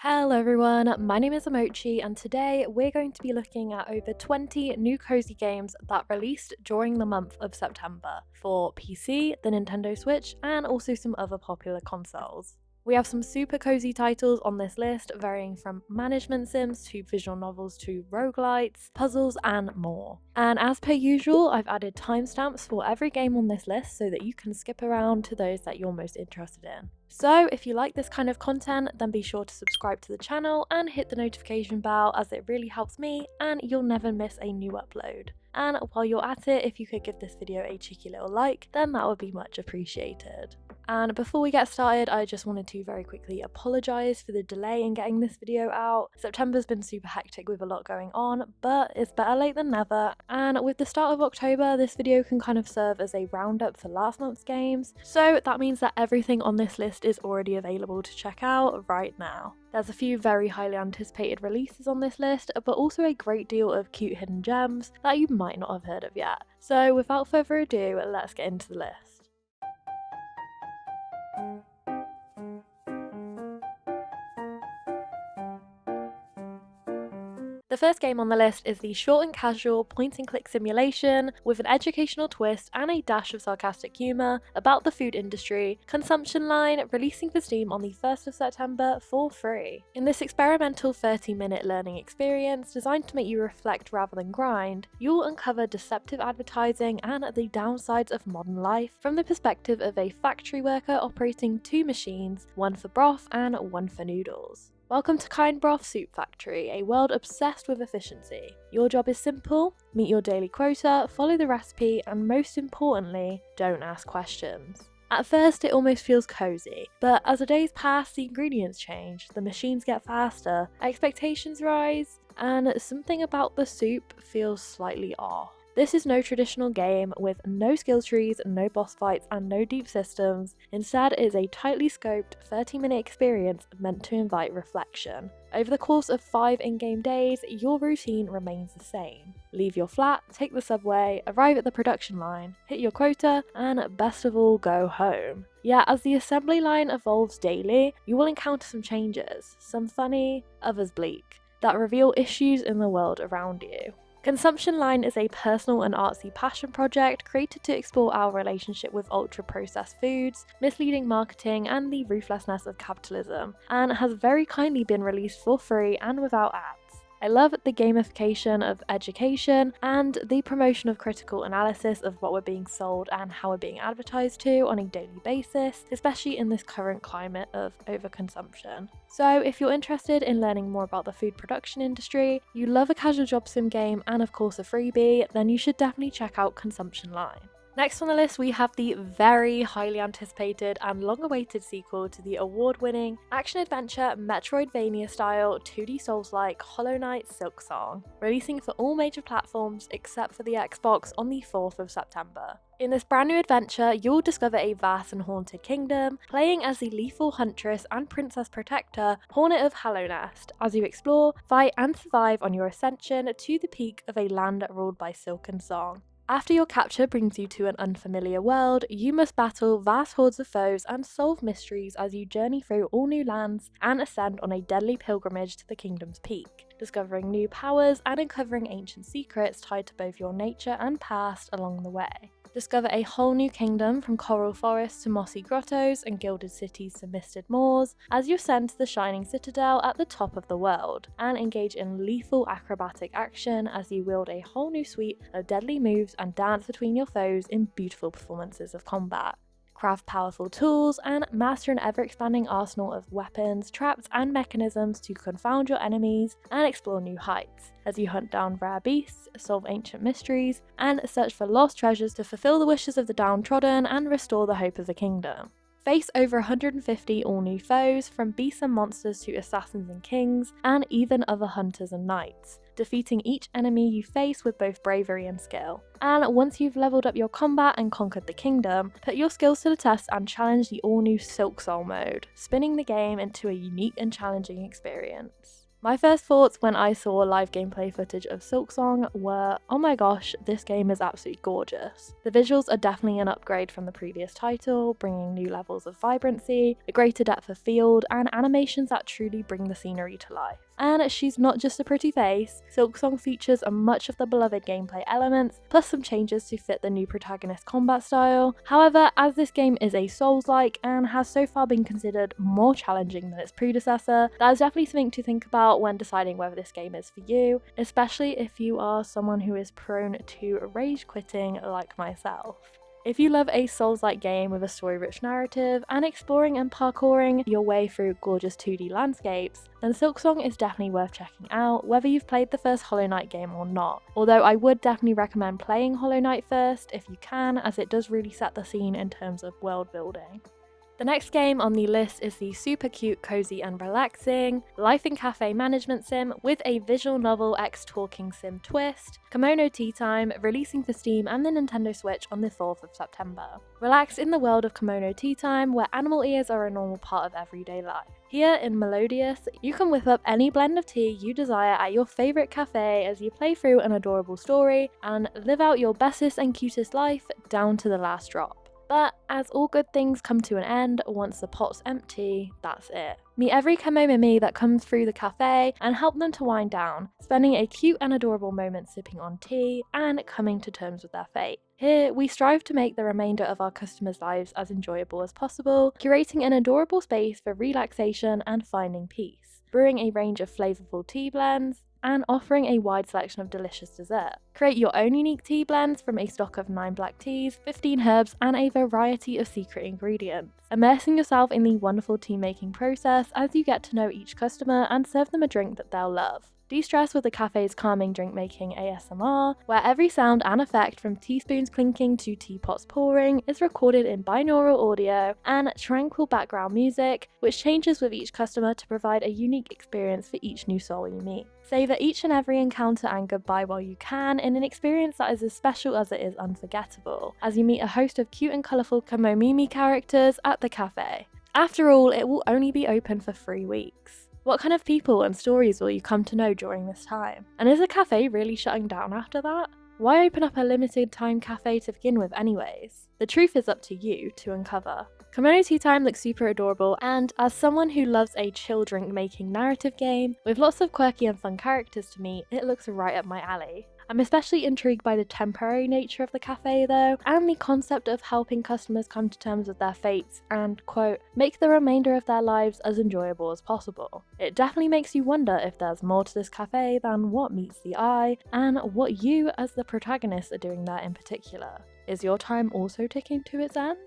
Hello everyone, my name is Amochi and today we're going to be looking at over 20 new cozy games that released during the month of September for PC, the Nintendo Switch, and also some other popular consoles. We have some super cozy titles on this list, varying from management sims to visual novels to roguelites, puzzles, and more. And as per usual, I've added timestamps for every game on this list so that you can skip around to those that you're most interested in. So if you like this kind of content, then be sure to subscribe to the channel and hit the notification bell, as it really helps me and you'll never miss a new upload. And while you're at it, if you could give this video a cheeky little like, then that would be much appreciated. And before we get started, I just wanted to very quickly apologise for the delay in getting this video out. September's been super hectic with a lot going on, but it's better late than never. And with the start of October, this video can kind of serve as a roundup for last month's games. So that means that everything on this list is already available to check out right now. There's a few very highly anticipated releases on this list, but also a great deal of cute hidden gems that you might not have heard of yet. So without further ado, let's get into the list. The first game on the list is the short and casual point-and-click simulation with an educational twist and a dash of sarcastic humour about the food industry, Consumption Line, releasing for Steam on the 1st of September for free. In this experimental 30-minute learning experience designed to make you reflect rather than grind, you'll uncover deceptive advertising and the downsides of modern life from the perspective of a factory worker operating two machines, one for broth and one for noodles. Welcome to Kind Broth Soup Factory, a world obsessed with efficiency. Your job is simple: meet your daily quota, follow the recipe, and most importantly, don't ask questions. At first it almost feels cozy, but as the days pass, the ingredients change, the machines get faster, expectations rise, and something about the soup feels slightly off. This is no traditional game with no skill trees, no boss fights, and no deep systems. Instead, it is a tightly scoped 30-minute experience meant to invite reflection. Over the course of 5 in-game days, your routine remains the same. Leave your flat, take the subway, arrive at the production line, hit your quota, and best of all, go home. Yet, as the assembly line evolves daily, you will encounter some changes, some funny, others bleak, that reveal issues in the world around you. Consumption Line is a personal and artsy passion project created to explore our relationship with ultra-processed foods, misleading marketing, and the ruthlessness of capitalism, and has very kindly been released for free and without ads. I love the gamification of education and the promotion of critical analysis of what we're being sold and how we're being advertised to on a daily basis, especially in this current climate of overconsumption. So if you're interested in learning more about the food production industry, you love a casual job sim game, and of course a freebie, then you should definitely check out Consumption Line. Next on the list, we have the very highly anticipated and long-awaited sequel to the award-winning action-adventure Metroidvania-style 2D Souls-like Hollow Knight Silksong, releasing for all major platforms except for the Xbox on the 4th of September. In this brand new adventure, you'll discover a vast and haunted kingdom, playing as the lethal huntress and princess protector, Hornet of Hallownest, as you explore, fight, and survive on your ascension to the peak of a land ruled by silken song. After your capture brings you to an unfamiliar world, you must battle vast hordes of foes and solve mysteries as you journey through all new lands and ascend on a deadly pilgrimage to the kingdom's peak, discovering new powers and uncovering ancient secrets tied to both your nature and past along the way. Discover a whole new kingdom, from coral forests to mossy grottos and gilded cities to misted moors, as you ascend to the shining citadel at the top of the world, and engage in lethal acrobatic action as you wield a whole new suite of deadly moves and dance between your foes in beautiful performances of combat. Craft powerful tools, and master an ever-expanding arsenal of weapons, traps, and mechanisms to confound your enemies and explore new heights, as you hunt down rare beasts, solve ancient mysteries, and search for lost treasures to fulfill the wishes of the downtrodden and restore the hope of the kingdom. Face over 150 all-new foes, from beasts and monsters to assassins and kings, and even other hunters and knights, defeating each enemy you face with both bravery and skill. And once you've leveled up your combat and conquered the kingdom, put your skills to the test and challenge the all-new silksong mode, spinning the game into a unique and challenging experience. My first thoughts when I saw live gameplay footage of Silksong were, oh my gosh, this game is absolutely gorgeous. The visuals are definitely an upgrade from the previous title, bringing new levels of vibrancy, a greater depth of field, and animations that truly bring the scenery to life. And she's not just a pretty face, Silksong features a much of the beloved gameplay elements, plus some changes to fit the new protagonist combat style. However, as this game is a Souls-like and has so far been considered more challenging than its predecessor, that is definitely something to think about when deciding whether this game is for you, especially if you are someone who is prone to rage quitting like myself. If you love a Souls-like game with a story-rich narrative and exploring and parkouring your way through gorgeous 2D landscapes, then Silksong is definitely worth checking out, whether you've played the first Hollow Knight game or not. Although I would definitely recommend playing Hollow Knight first if you can, as it does really set the scene in terms of world building. The next game on the list is the super cute, cozy and relaxing Life in Cafe management sim with a visual novel x talking sim twist, Kemono Teatime, releasing for Steam and the Nintendo Switch on the 4th of September. Relax in the world of Kemono Teatime, where animal ears are a normal part of everyday life. Here in Melodious, you can whip up any blend of tea you desire at your favourite cafe as you play through an adorable story and live out your bestest and cutest life down to the last drop. But as all good things come to an end, once the pot's empty, that's it. Meet every Kemo Mimi that comes through the cafe and help them to wind down, spending a cute and adorable moment sipping on tea and coming to terms with their fate. Here, we strive to make the remainder of our customers' lives as enjoyable as possible, curating an adorable space for relaxation and finding peace, brewing a range of flavourful tea blends, and offering a wide selection of delicious dessert. Create your own unique tea blends from a stock of 9 black teas, 15 herbs, and a variety of secret ingredients. Immersing yourself in the wonderful tea making process as you get to know each customer and serve them a drink that they'll love. De-stress with the cafe's calming drink making ASMR, where every sound and effect from teaspoons clinking to teapots pouring is recorded in binaural audio, and tranquil background music, which changes with each customer to provide a unique experience for each new soul you meet. Savour each and every encounter and goodbye while you can in an experience that is as special as it is unforgettable, as you meet a host of cute and colourful Kamomimi characters at the cafe. After all, it will only be open for 3 weeks. What kind of people and stories will you come to know during this time? And is the cafe really shutting down after that? Why open up a limited time cafe to begin with anyways? The truth is up to you to uncover. Kemono Teatime looks super adorable, and as someone who loves a chill drink making narrative game with lots of quirky and fun characters to meet, it looks right up my alley. I'm especially intrigued by the temporary nature of the cafe though, and the concept of helping customers come to terms with their fates and, quote, make the remainder of their lives as enjoyable as possible. It definitely makes you wonder if there's more to this cafe than what meets the eye, and what you as the protagonist are doing there in particular. Is your time also ticking to its end?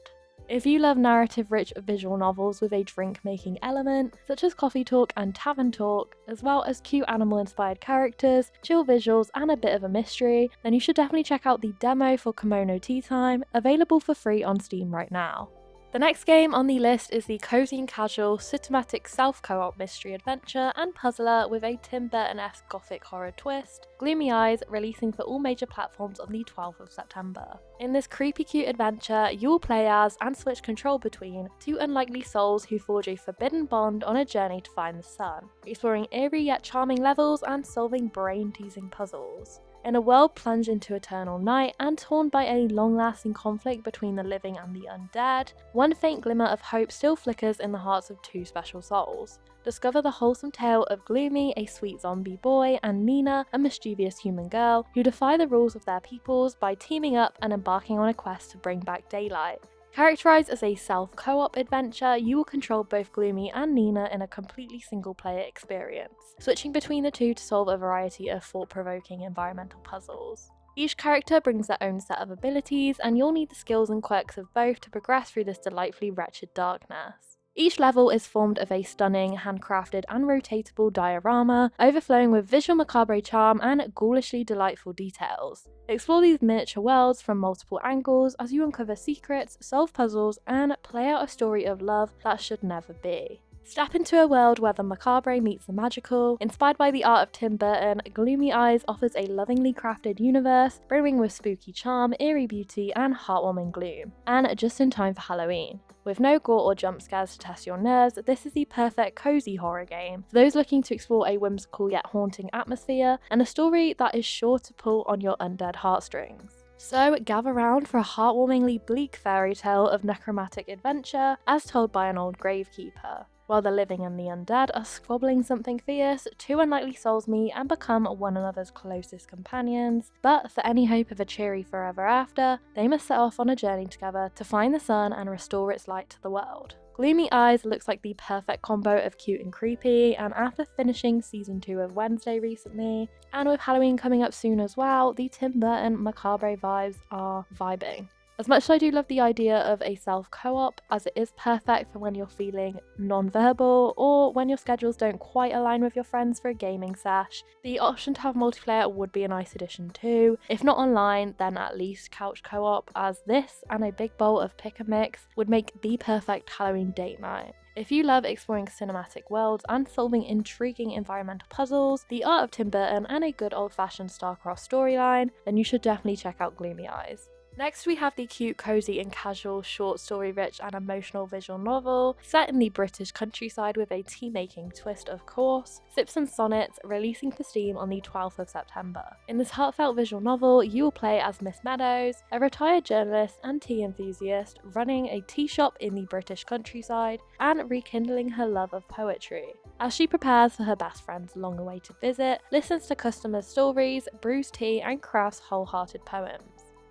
If you love narrative-rich visual novels with a drink-making element, such as coffee talk and tavern talk, as well as cute animal-inspired characters, chill visuals, and a bit of a mystery, then you should definitely check out the demo for Kemono Teatime, available for free on Steam right now. The next game on the list is the cozy and casual systematic self-co-op mystery adventure and puzzler with a Tim Burton-esque gothic horror twist, Gloomy Eyes, releasing for all major platforms on the 12th of September. In this creepy cute adventure, you will play as and switch control between 2 unlikely souls who forge a forbidden bond on a journey to find the sun, exploring eerie yet charming levels and solving brain-teasing puzzles. In a world plunged into eternal night and torn by a long-lasting conflict between the living and the undead, one faint glimmer of hope still flickers in the hearts of 2 special souls. Discover the wholesome tale of Gloomy, a sweet zombie boy, and Nina, a mischievous human girl, who defy the rules of their peoples by teaming up and embarking on a quest to bring back daylight. Characterized as a self-co-op adventure, you will control both Gloomy and Nina in a completely single-player experience, switching between the two to solve a variety of thought-provoking environmental puzzles. Each character brings their own set of abilities, and you'll need the skills and quirks of both to progress through this delightfully wretched darkness. Each level is formed of a stunning, handcrafted and rotatable diorama, overflowing with visual macabre charm and ghoulishly delightful details. Explore these miniature worlds from multiple angles as you uncover secrets, solve puzzles, and play out a story of love that should never be. Step into a world where the macabre meets the magical. Inspired by the art of Tim Burton, Gloomy Eyes offers a lovingly crafted universe, brimming with spooky charm, eerie beauty, and heartwarming gloom. And just in time for Halloween. With no gore or jump scares to test your nerves, this is the perfect cozy horror game for those looking to explore a whimsical yet haunting atmosphere and a story that is sure to pull on your undead heartstrings. So gather round for a heartwarmingly bleak fairy tale of necromantic adventure as told by an old gravekeeper. While the living and the undead are squabbling something fierce, two unlikely souls meet and become one another's closest companions. But for any hope of a cheery forever after, they must set off on a journey together to find the sun and restore its light to the world. Gloomy Eyes looks like the perfect combo of cute and creepy, and after finishing season 2 of Wednesday recently, and with Halloween coming up soon as well, the Tim Burton macabre vibes are vibing. As much as I do love the idea of a self-co-op, as it is perfect for when you're feeling non-verbal or when your schedules don't quite align with your friends for a gaming sesh, the option to have multiplayer would be a nice addition too. If not online, then at least couch co-op, as this and a big bowl of pick and mix would make the perfect Halloween date night. If you love exploring cinematic worlds and solving intriguing environmental puzzles, the art of Tim Burton, and a good old-fashioned star-crossed storyline, then you should definitely check out Gloomy Eyes. Next we have the cute, cozy and casual short story rich and emotional visual novel set in the British countryside with a tea-making twist of course, Silksong Sonnets, releasing for Steam on the 12th of September. In this heartfelt visual novel, you will play as Miss Meadows, a retired journalist and tea enthusiast running a tea shop in the British countryside and rekindling her love of poetry. As she prepares for her best friend's long-awaited visit, listens to customers' stories, brews tea and crafts wholehearted poems.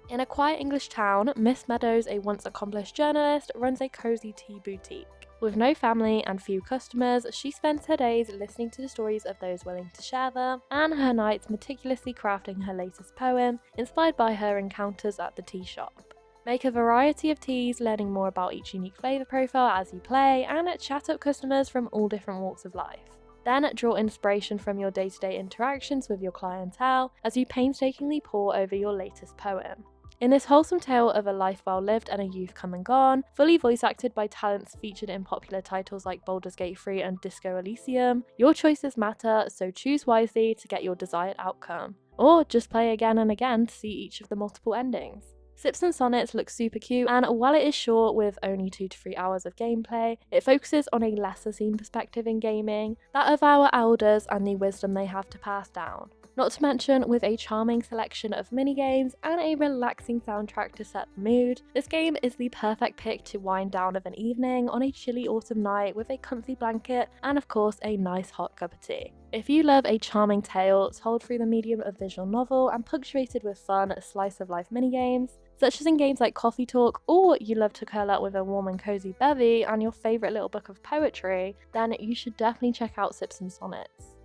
In a quiet English town, Miss Meadows, a once accomplished journalist, runs a cozy tea boutique. With no family and few customers, she spends her days listening to the stories of those willing to share them, and her nights meticulously crafting her latest poem, inspired by her encounters at the tea shop. Make a variety of teas, learning more about each unique flavour profile as you play, and chat up customers from all different walks of life. Then draw inspiration from your day-to-day interactions with your clientele as you painstakingly pore over your latest poem. In this wholesome tale of a life well lived and a youth come and gone, fully voice acted by talents featured in popular titles like Baldur's Gate 3 and Disco Elysium, your choices matter, so choose wisely to get your desired outcome. Or just play again and again to see each of the multiple endings. Silksong Sonnets looks super cute, and while it is short with only 2 to 3 hours of gameplay, it focuses on a lesser seen perspective in gaming, that of our elders and the wisdom they have to pass down. Not to mention with a charming selection of minigames and a relaxing soundtrack to set the mood, this game is the perfect pick to wind down of an evening on a chilly autumn night with a comfy blanket and of course a nice hot cup of tea. If you love a charming tale told through the medium of visual novel and punctuated with fun slice of life minigames, such as in games like Coffee Talk, or you love to curl up with a warm and cozy bevy and your favourite little book of poetry, then you should definitely check out Silksong Sonnets.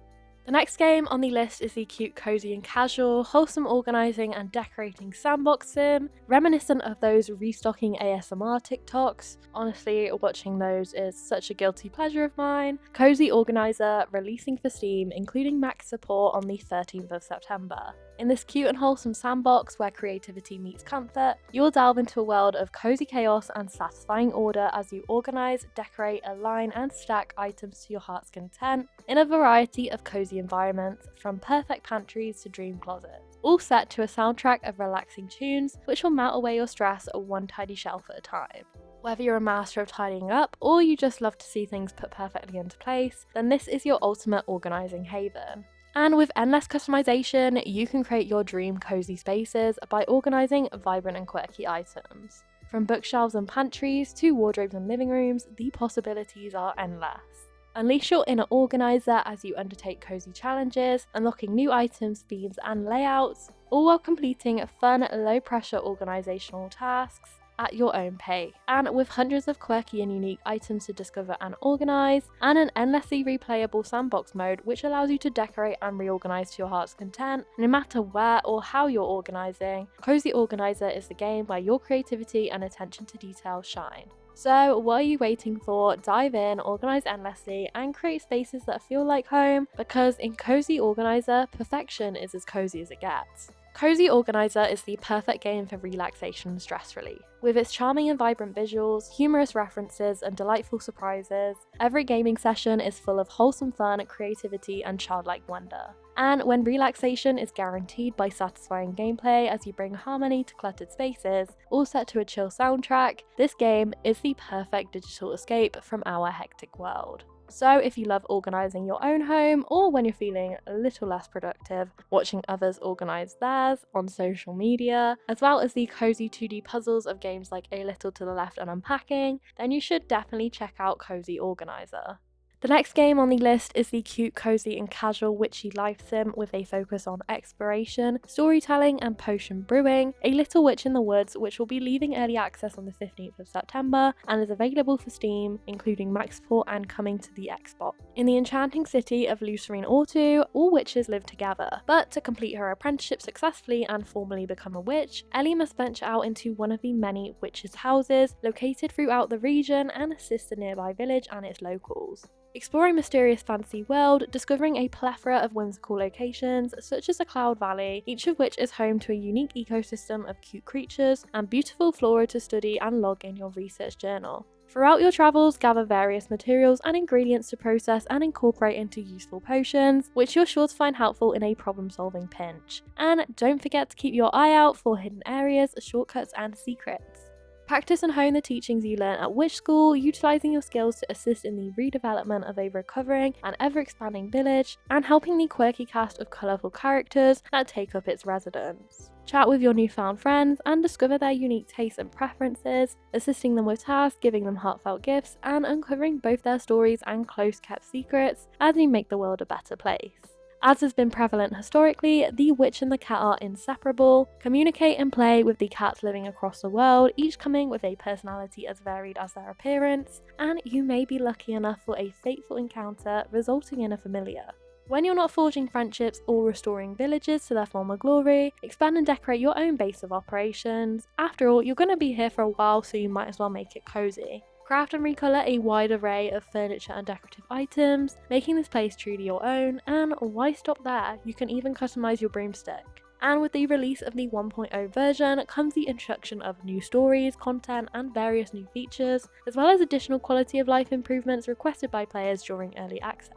The next game on the list is the cute, cozy and casual, wholesome organising and decorating sandbox sim, reminiscent of those restocking ASMR TikToks. Honestly, watching those is such a guilty pleasure of mine. Cozy Organizer, releasing for Steam, including max support on the 13th of September. In this cute and wholesome sandbox where creativity meets comfort, you'll delve into a world of cozy chaos and satisfying order as you organise, decorate, align and stack items to your heart's content in a variety of cozy environments, from perfect pantries to dream closets, all set to a soundtrack of relaxing tunes which will melt away your stress one tidy shelf at a time. Whether you're a master of tidying up or you just love to see things put perfectly into place, then this is your ultimate organising haven. And with endless customization, you can create your dream cozy spaces by organising vibrant and quirky items. From bookshelves and pantries to wardrobes and living rooms, the possibilities are endless. Unleash your inner organiser as you undertake cozy challenges, unlocking new items, themes and layouts, all while completing fun, low-pressure organisational tasks at your own pace. And with hundreds of quirky and unique items to discover and organise, and an endlessly replayable sandbox mode which allows you to decorate and reorganise to your heart's content, no matter where or how you're organising, Cozy Organiser is the game where your creativity and attention to detail shine. So what are you waiting for? Dive in, organise endlessly, and create spaces that feel like home, because in Cozy Organiser, perfection is as cozy as it gets. Cozy Organizer is the perfect game for relaxation and stress relief. With its charming and vibrant visuals, humorous references, and delightful surprises, every gaming session is full of wholesome fun, creativity, and childlike wonder. And when relaxation is guaranteed by satisfying gameplay as you bring harmony to cluttered spaces, all set to a chill soundtrack, this game is the perfect digital escape from our hectic world. So if you love organising your own home, or when you're feeling a little less productive, watching others organise theirs on social media, as well as the cozy 2D puzzles of games like A Little to the Left and Unpacking, then you should definitely check out Cozy Organizer. The next game on the list is the cute, cozy and casual witchy life sim with a focus on exploration, storytelling and potion brewing, A Little Witch in the Woods, which will be leaving early access on the 15th of September and is available for Steam, including Mac support and coming to the Xbox. In the enchanting city of Lucerine Ortu, all witches live together, but to complete her apprenticeship successfully and formally become a witch, Ellie must venture out into one of the many witches' houses located throughout the region and assist the nearby village and its locals. Exploring mysterious fantasy world, discovering a plethora of whimsical locations such as the Cloud Valley, each of which is home to a unique ecosystem of cute creatures and beautiful flora to study and log in your research journal. Throughout your travels, gather various materials and ingredients to process and incorporate into useful potions, which you're sure to find helpful in a problem-solving pinch. And don't forget to keep your eye out for hidden areas, shortcuts and secrets. Practice and hone the teachings you learn at Witch School, utilising your skills to assist in the redevelopment of a recovering and ever-expanding village, and helping the quirky cast of colourful characters that take up its residence. Chat with your newfound friends and discover their unique tastes and preferences, assisting them with tasks, giving them heartfelt gifts, and uncovering both their stories and close-kept secrets as you make the world a better place. As has been prevalent historically, the witch and the cat are inseparable. Communicate and play with the cats living across the world, each coming with a personality as varied as their appearance, and you may be lucky enough for a fateful encounter resulting in a familiar. When you're not forging friendships or restoring villages to their former glory, expand and decorate your own base of operations. After all, you're going to be here for a while, so you might as well make it cozy. Craft and recolour a wide array of furniture and decorative items, making this place truly your own, and why stop there? You can even customise your broomstick. And with the release of the 1.0 version comes the introduction of new stories, content, and various new features, as well as additional quality of life improvements requested by players during early access.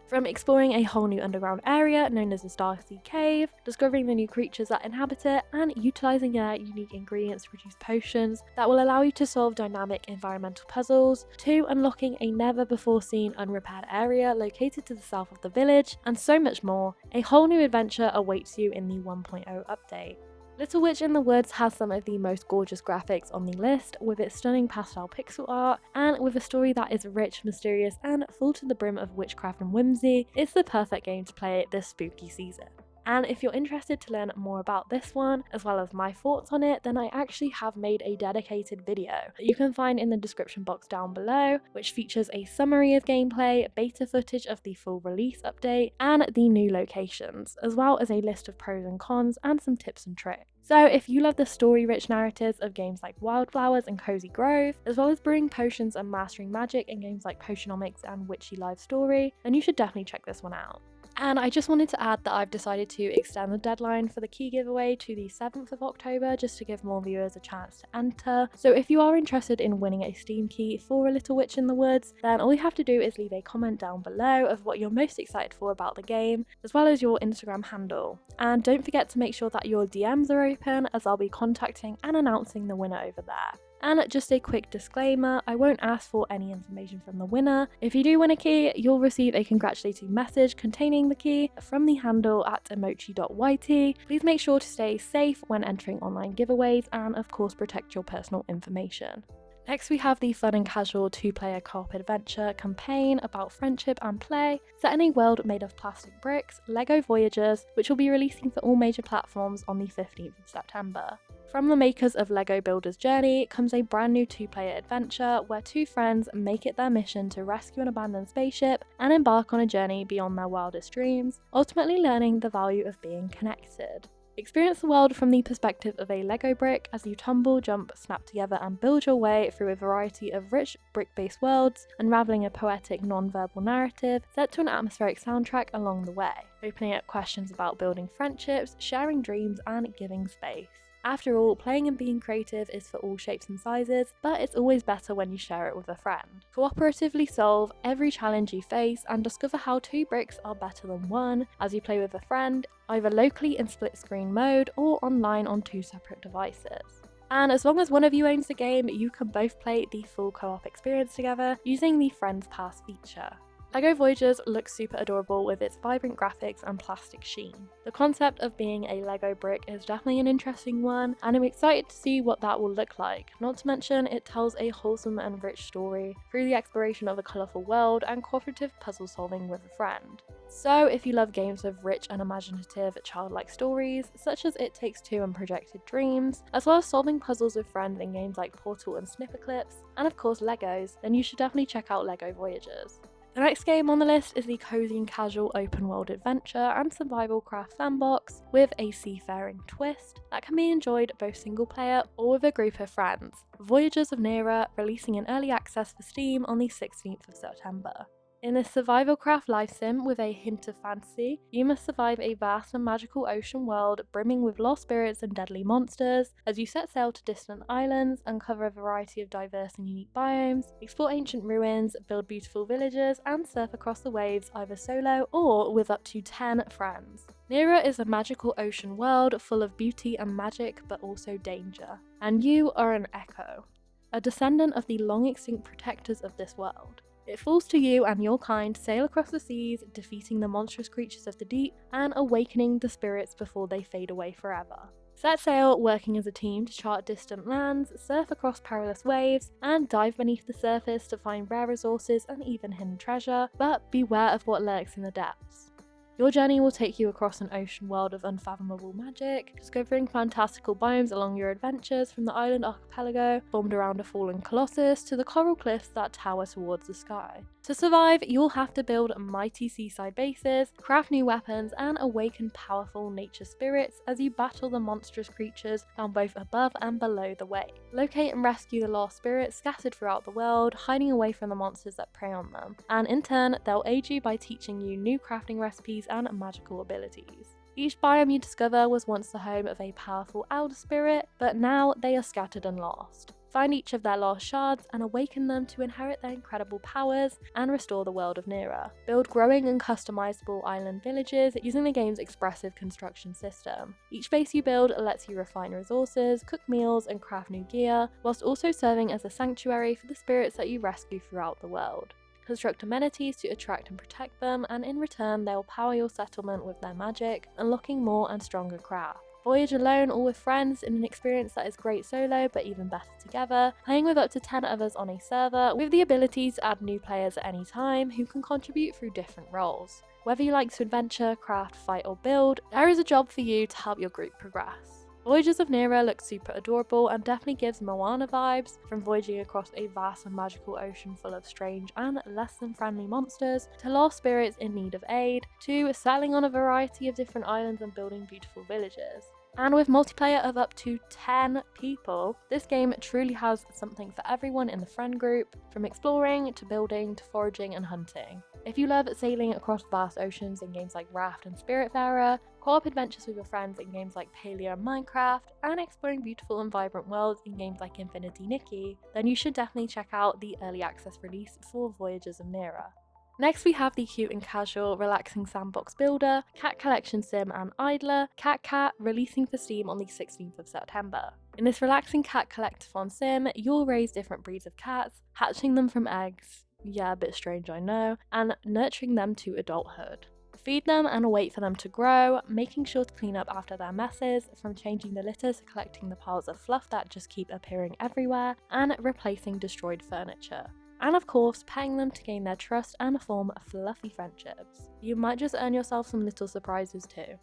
From exploring a whole new underground area known as the Starseed Cave, discovering the new creatures that inhabit it, and utilising their unique ingredients to produce potions that will allow you to solve dynamic environmental puzzles, to unlocking a never-before-seen unrepaired area located to the south of the village, and so much more, a whole new adventure awaits you in the 1.0 update. Little Witch in the Woods has some of the most gorgeous graphics on the list, with its stunning pastel pixel art, and with a story that is rich, mysterious, and full to the brim of witchcraft and whimsy. It's the perfect game to play this spooky season. And if you're interested to learn more about this one, as well as my thoughts on it, then I actually have made a dedicated video that you can find in the description box down below, which features a summary of gameplay, beta footage of the full release update, and the new locations, as well as a list of pros and cons and some tips and tricks. So if you love the story-rich narratives of games like Wildflowers and Cozy Grove, as well as brewing potions and mastering magic in games like Potionomics and Witchy Live Story, then you should definitely check this one out. And I just wanted to add that I've decided to extend the deadline for the key giveaway to the 7th of October just to give more viewers a chance to enter. So if you are interested in winning a Steam key for A Little Witch in the Woods, then all you have to do is leave a comment down below of what you're most excited for about the game, as well as your Instagram handle. And don't forget to make sure that your DMs are open, as I'll be contacting and announcing the winner over there. And just a quick disclaimer, I won't ask for any information from the winner. If you do win a key, you'll receive a congratulatory message containing the key from the handle at emoji.yt. Please make sure to stay safe when entering online giveaways and of course protect your personal information. Next we have the fun and casual 2-player co-op adventure campaign about friendship and play, set in a world made of plastic bricks, LEGO Voyagers, which will be releasing for all major platforms on the 15th of September. From the makers of LEGO Builder's Journey comes a brand new 2-player adventure where 2 friends make it their mission to rescue an abandoned spaceship and embark on a journey beyond their wildest dreams, ultimately learning the value of being connected. Experience the world from the perspective of a Lego brick as you tumble, jump, snap together and build your way through a variety of rich brick-based worlds, unravelling a poetic non-verbal narrative set to an atmospheric soundtrack along the way, opening up questions about building friendships, sharing dreams and giving space. After all, playing and being creative is for all shapes and sizes, but it's always better when you share it with a friend. Cooperatively solve every challenge you face and discover how 2 bricks are better than 1 as you play with a friend, either locally in split screen mode or online on 2 separate devices. And as long as one of you owns the game, you can both play the full co-op experience together using the Friends Pass feature. LEGO Voyagers looks super adorable with its vibrant graphics and plastic sheen. The concept of being a Lego brick is definitely an interesting one, and I'm excited to see what that will look like. Not to mention, it tells a wholesome and rich story through the exploration of a colourful world and cooperative puzzle solving with a friend. So if you love games with rich and imaginative childlike stories, such as It Takes Two and Projected Dreams, as well as solving puzzles with friends in games like Portal and Snipperclips, and of course Legos, then you should definitely check out LEGO Voyagers. The next game on the list is the cozy and casual open world adventure and survival craft sandbox with a seafaring twist that can be enjoyed both single player or with a group of friends. Voyagers of Nera, releasing in early access for Steam on the 16th of September. In this survival craft life sim with a hint of fantasy, you must survive a vast and magical ocean world brimming with lost spirits and deadly monsters as you set sail to distant islands, uncover a variety of diverse and unique biomes, explore ancient ruins, build beautiful villages, and surf across the waves either solo or with up to 10 friends. Nera is a magical ocean world full of beauty and magic, but also danger. And you are an echo, a descendant of the long extinct protectors of this world. It falls to you and your kind to sail across the seas, defeating the monstrous creatures of the deep and awakening the spirits before they fade away forever. Set sail working as a team to chart distant lands, surf across perilous waves, and dive beneath the surface to find rare resources and even hidden treasure, but beware of what lurks in the depths. Your journey will take you across an ocean world of unfathomable magic, discovering fantastical biomes along your adventures from the island archipelago formed around a fallen colossus to the coral cliffs that tower towards the sky. To survive, you'll have to build mighty seaside bases, craft new weapons, and awaken powerful nature spirits as you battle the monstrous creatures found both above and below the waves. Locate and rescue the lost spirits scattered throughout the world, hiding away from the monsters that prey on them, and in turn, they'll aid you by teaching you new crafting recipes and magical abilities. Each biome you discover was once the home of a powerful elder spirit, but now they are scattered and lost. Find each of their lost shards and awaken them to inherit their incredible powers and restore the world of Nera. Build growing and customizable island villages using the game's expressive construction system. Each base you build lets you refine resources, cook meals, and craft new gear, whilst also serving as a sanctuary for the spirits that you rescue throughout the world. Construct amenities to attract and protect them, and in return they'll power your settlement with their magic, unlocking more and stronger craft. Voyage alone or with friends in an experience that is great solo but even better together, playing with up to 10 others on a server with the ability to add new players at any time who can contribute through different roles. Whether you like to adventure, craft, fight or build, there is a job for you to help your group progress. Voyagers of Nera looks super adorable and definitely gives Moana vibes, from voyaging across a vast and magical ocean full of strange and less than friendly monsters, to lost spirits in need of aid, to settling on a variety of different islands and building beautiful villages. And with multiplayer of up to 10 people, this game truly has something for everyone in the friend group, from exploring to building to foraging and hunting. If you love sailing across vast oceans in games like Raft and Spiritfarer, co-op adventures with your friends in games like Paleo and Minecraft, and exploring beautiful and vibrant worlds in games like Infinity Nikki, then you should definitely check out the early access release for Voyagers of Nera. Next we have the cute and casual relaxing sandbox builder, Cat Collection Sim and Idler, catcat, releasing for Steam on the 16th of September. In this relaxing cat collectathon sim, you'll raise different breeds of cats, hatching them from eggs, yeah, a bit strange I know, and nurturing them to adulthood. Feed them and wait for them to grow, making sure to clean up after their messes, from changing the litter to collecting the piles of fluff that just keep appearing everywhere, and replacing destroyed furniture. And of course, paying them to gain their trust and form fluffy friendships. You might just earn yourself some little surprises too.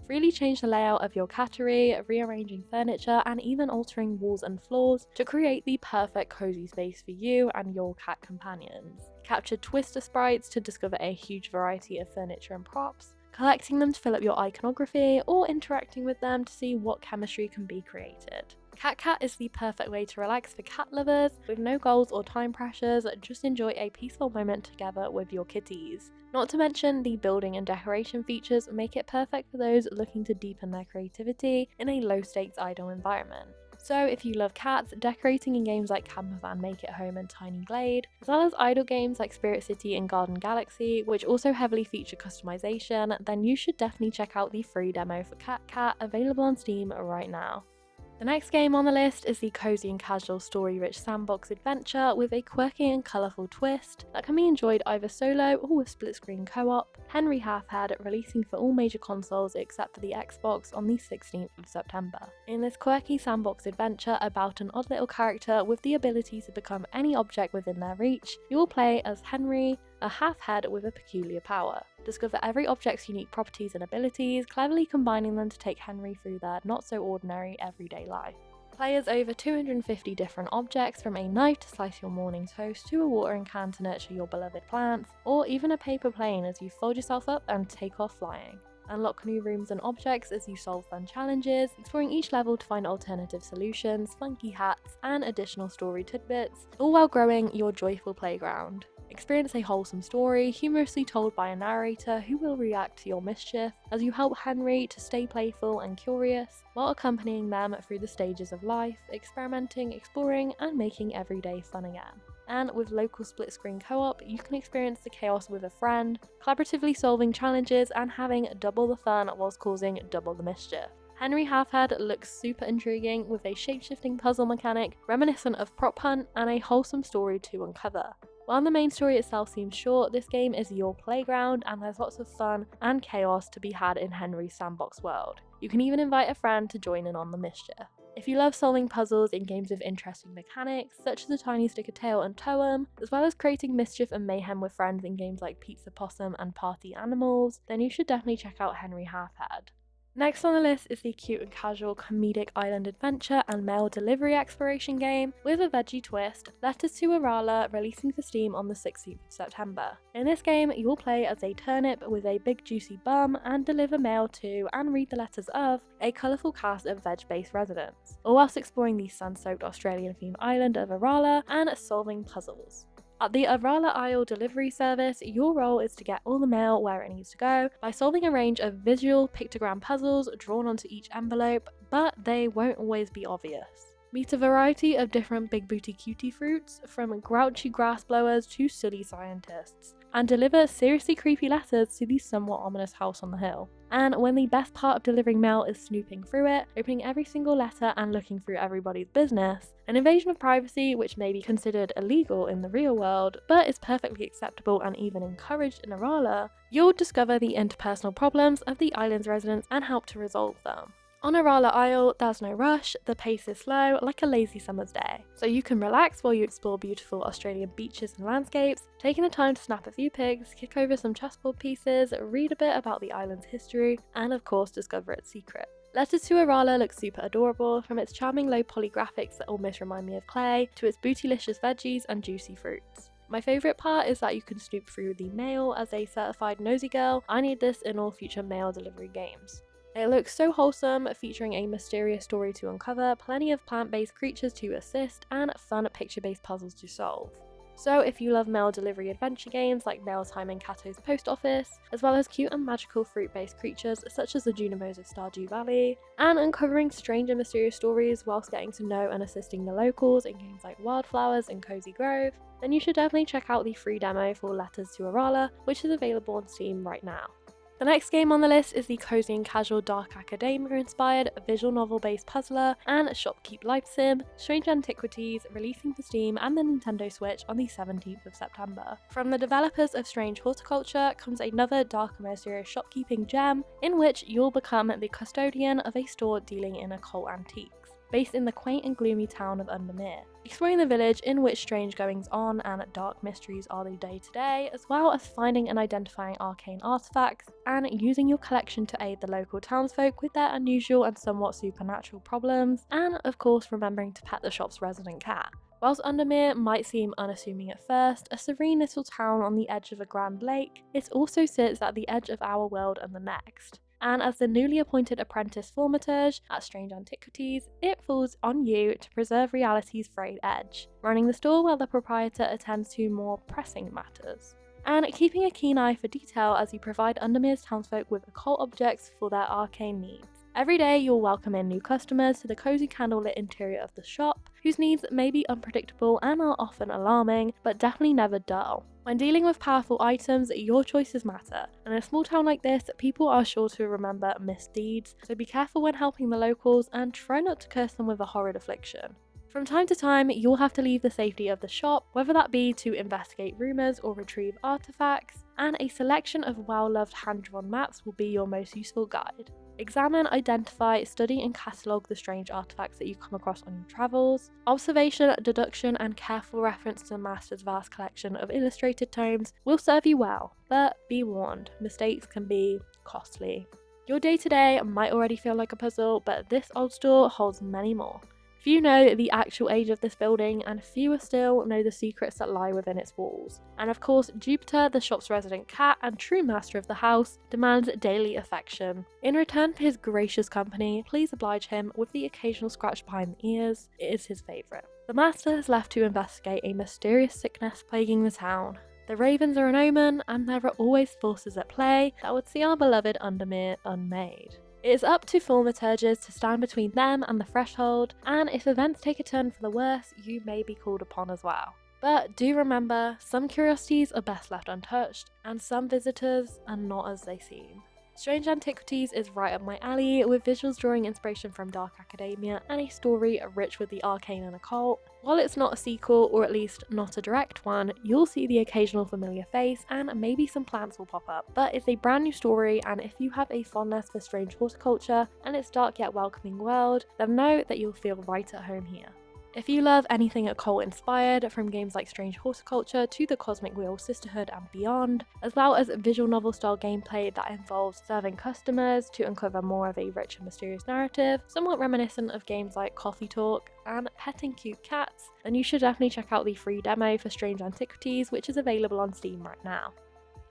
Freely change the layout of your cattery, rearranging furniture and even altering walls and floors to create the perfect cozy space for you and your cat companions. Capture Twister sprites to discover a huge variety of furniture and props, collecting them to fill up your iconography, or interacting with them to see what chemistry can be created. Catcat is the perfect way to relax for cat lovers, with no goals or time pressures, just enjoy a peaceful moment together with your kitties. Not to mention, the building and decoration features make it perfect for those looking to deepen their creativity in a low-stakes idle environment. So if you love cats, decorating in games like Campervan Make It Home and Tiny Glade, as well as idle games like Spirit City and Garden Galaxy, which also heavily feature customization, then you should definitely check out the free demo for Catcat, available on Steam right now. The next game on the list is the cozy and casual story-rich sandbox adventure with a quirky and colourful twist that can be enjoyed either solo or with split-screen co-op, Henry Halfhead, releasing for all major consoles except for the Xbox on the 16th of September. In this quirky sandbox adventure about an odd little character with the ability to become any object within their reach, you will play as Henry, a half-head with a peculiar power. Discover every object's unique properties and abilities, cleverly combining them to take Henry through their not-so-ordinary everyday life. Play as over 250 different objects, from a knife to slice your morning toast to a watering can to nurture your beloved plants, or even a paper plane as you fold yourself up and take off flying. Unlock new rooms and objects as you solve fun challenges, exploring each level to find alternative solutions, funky hats, and additional story tidbits, all while growing your joyful playground. Experience a wholesome story, humorously told by a narrator who will react to your mischief as you help Henry to stay playful and curious, while accompanying them through the stages of life, experimenting, exploring, and making every day fun again. And with local split-screen co-op, you can experience the chaos with a friend, collaboratively solving challenges and having double the fun whilst causing double the mischief. Henry Halfhead looks super intriguing with a shape-shifting puzzle mechanic reminiscent of Prop Hunt and a wholesome story to uncover. While the main story itself seems short, this game is your playground and there's lots of fun and chaos to be had in Henry's sandbox world. You can even invite a friend to join in on the mischief. If you love solving puzzles in games with interesting mechanics, such as a tiny sticker tail and toem, as well as creating mischief and mayhem with friends in games like Pizza Possum and Party Animals, then you should definitely check out Henry Halfhead. Next on the list is the cute and casual comedic island adventure and mail delivery exploration game with a veggie twist, Letters to Arralla, releasing for Steam on the 16th of September. In this game, you'll play as a turnip with a big juicy bum and deliver mail to and read the letters of a colourful cast of veg-based residents, all whilst exploring the sun-soaked Australian-themed island of Arralla and solving puzzles. At the Arralla Isle delivery service, your role is to get all the mail where it needs to go by solving a range of visual pictogram puzzles drawn onto each envelope, but they won't always be obvious. Meet a variety of different big booty cutie fruits, from grouchy grass blowers to silly scientists, and deliver seriously creepy letters to the somewhat ominous house on the hill. And when the best part of delivering mail is snooping through it, opening every single letter and looking through everybody's business, an invasion of privacy which may be considered illegal in the real world, but is perfectly acceptable and even encouraged in Arralla, you'll discover the interpersonal problems of the island's residents and help to resolve them. On Arralla Isle, there's no rush, the pace is slow, like a lazy summer's day. So you can relax while you explore beautiful Australian beaches and landscapes, taking the time to snap a few pics, kick over some chessboard pieces, read a bit about the island's history, and of course discover its secret. Letters to Arralla looks super adorable, from its charming low poly graphics that almost remind me of clay, to its bootylicious veggies and juicy fruits. My favourite part is that you can snoop through the mail. As a certified nosy girl, I need this in all future mail delivery games. It looks so wholesome, featuring a mysterious story to uncover, plenty of plant-based creatures to assist, and fun picture-based puzzles to solve. So if you love mail delivery adventure games like Mail Time in Cato's Post Office, as well as cute and magical fruit-based creatures such as the Junimos of Stardew Valley, and uncovering strange and mysterious stories whilst getting to know and assisting the locals in games like Wildflowers and Cozy Grove, then you should definitely check out the free demo for Letters to Arralla, which is available on Steam right now. The next game on the list is the cozy and casual dark academia-inspired visual novel-based puzzler and shopkeep life sim, Strange Antiquities, releasing for Steam and the Nintendo Switch on the 17th of September. From the developers of Strange Horticulture comes another dark and mysterious shopkeeping gem, in which you'll become the custodian of a store dealing in occult antiques, based in the quaint and gloomy town of Undermere. Exploring the village in which strange goings-on and dark mysteries are the day-to-day, as well as finding and identifying arcane artifacts, and using your collection to aid the local townsfolk with their unusual and somewhat supernatural problems, and of course remembering to pet the shop's resident cat. Whilst Undermere might seem unassuming at first, a serene little town on the edge of a grand lake, it also sits at the edge of our world and the next. And as the newly appointed apprentice thaumaturge at Strange Antiquities, it falls on you to preserve reality's frayed edge, running the store while the proprietor attends to more pressing matters. And keeping a keen eye for detail as you provide Undermere's townsfolk with occult objects for their arcane needs. Every day you'll welcome in new customers to the cosy candlelit interior of the shop, whose needs may be unpredictable and are often alarming, but definitely never dull. When dealing with powerful items, your choices matter, and in a small town like this, people are sure to remember misdeeds, so be careful when helping the locals and try not to curse them with a horrid affliction. From time to time, you'll have to leave the safety of the shop, whether that be to investigate rumours or retrieve artefacts, and a selection of well-loved hand-drawn maps will be your most useful guide. Examine, identify, study and catalogue the strange artefacts that you come across on your travels. Observation, deduction and careful reference to the master's vast collection of illustrated tomes will serve you well, but be warned, mistakes can be costly. Your day-to-day might already feel like a puzzle, but this old store holds many more. Few know the actual age of this building, and fewer still know the secrets that lie within its walls. And of course, Jupiter, the shop's resident cat and true master of the house, demands daily affection. In return for his gracious company, please oblige him with the occasional scratch behind the ears. It is his favourite. The master is left to investigate a mysterious sickness plaguing the town. The ravens are an omen, and there are always forces at play that would see our beloved Undermere unmade. It is up to thaumaturges to stand between them and the threshold, and if events take a turn for the worse, you may be called upon as well. But do remember, some curiosities are best left untouched, and some visitors are not as they seem. Strange Antiquities is right up my alley, with visuals drawing inspiration from dark academia and a story rich with the arcane and occult. While it's not a sequel, or at least not a direct one, you'll see the occasional familiar face and maybe some plants will pop up. But it's a brand new story, and if you have a fondness for strange horticulture and its dark yet welcoming world, then know that you'll feel right at home here. If you love anything occult inspired, from games like Strange Horticulture to the Cosmic Wheel Sisterhood and beyond, as well as visual novel style gameplay that involves serving customers to uncover more of a rich and mysterious narrative, somewhat reminiscent of games like Coffee Talk and petting cute cats, then you should definitely check out the free demo for Strange Antiquities, which is available on Steam right now.